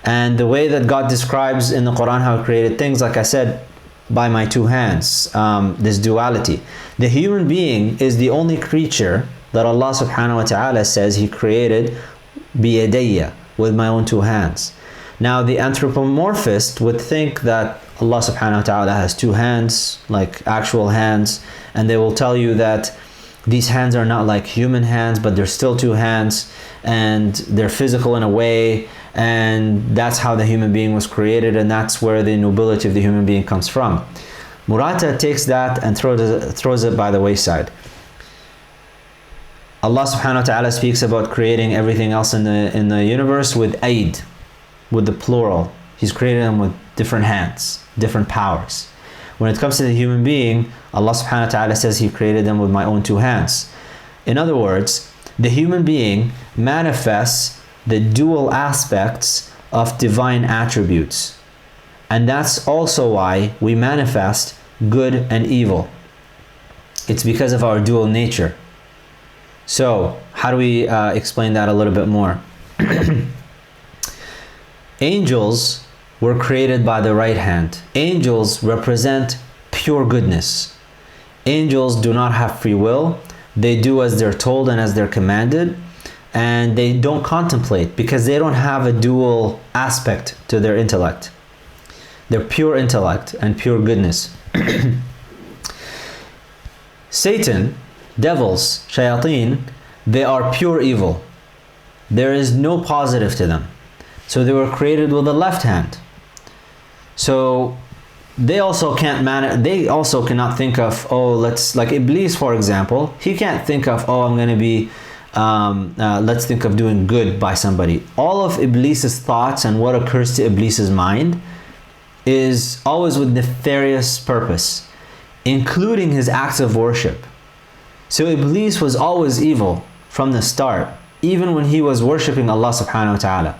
And the way that God describes in the Quran how He created things, like I said, by my two hands, this duality. The human being is the only creature that Allah subhanahu wa ta'ala says He created biyadayya, with my own two hands. Now the anthropomorphist would think that Allah subhanahu wa ta'ala has two hands, like actual hands, and they will tell you that these hands are not like human hands, but they're still two hands, and they're physical in a way, and that's how the human being was created, and that's where the nobility of the human being comes from. Murata takes that and throws it by the wayside. Allah subhanahu wa ta'ala speaks about creating everything else in the universe with aid, with the plural. He's created them with different hands, different powers. When it comes to the human being, Allah subhanahu wa ta'ala says He created them with my own two hands. In other words, the human being manifests the dual aspects of divine attributes. And that's also why we manifest good and evil. It's because of our dual nature. So, how do we explain that a little bit more? Angels were created by the right hand. Angels represent pure goodness. Angels do not have free will. They do as they're told and as they're commanded. And they don't contemplate because they don't have a dual aspect to their intellect. They're pure intellect and pure goodness. Satan, devils, shayateen, they are pure evil. There is no positive to them. So they were created with the left hand. So they also cannot think of, oh, like Iblis, for example, he can't think of, oh, I'm going to be let's think of doing good by somebody. All of Iblis's thoughts and what occurs to Iblis's mind is always with nefarious purpose, including his acts of worship. So Iblis was always evil from the start, even when he was worshipping Allah subhanahu wa ta'ala.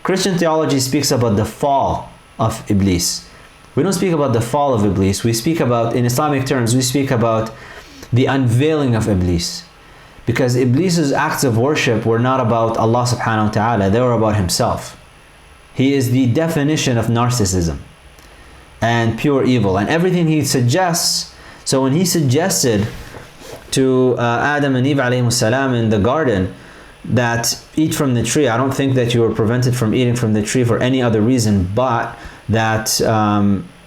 Christian theology speaks about the fall of Iblis. We don't speak about the fall of Iblis. We speak about, in Islamic terms, we speak about the unveiling of Iblis. Because Iblis's acts of worship were not about Allah subhanahu wa ta'ala, they were about himself. He is the definition of narcissism and pure evil. And everything he suggests, so when he suggested to Adam and Eve alayhimus salam in the garden that eat from the tree, I don't think that you were prevented from eating from the tree for any other reason but that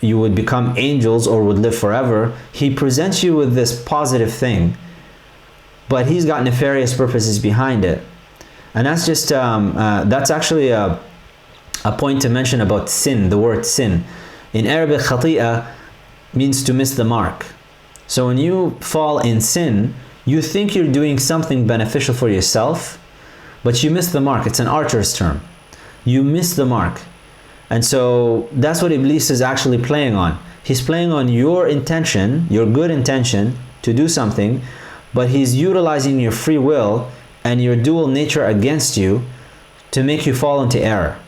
you would become angels or would live forever. He presents you with this positive thing, but he's got nefarious purposes behind it. And that's just, that's actually a point to mention about sin, the word sin. In Arabic, khati'ah means to miss the mark. So when you fall in sin, you think you're doing something beneficial for yourself, but you miss the mark. It's an archer's term. You miss the mark. And so that's what Iblis is actually playing on. He's playing on your intention, your good intention to do something, but he's utilizing your free will and your dual nature against you to make you fall into error.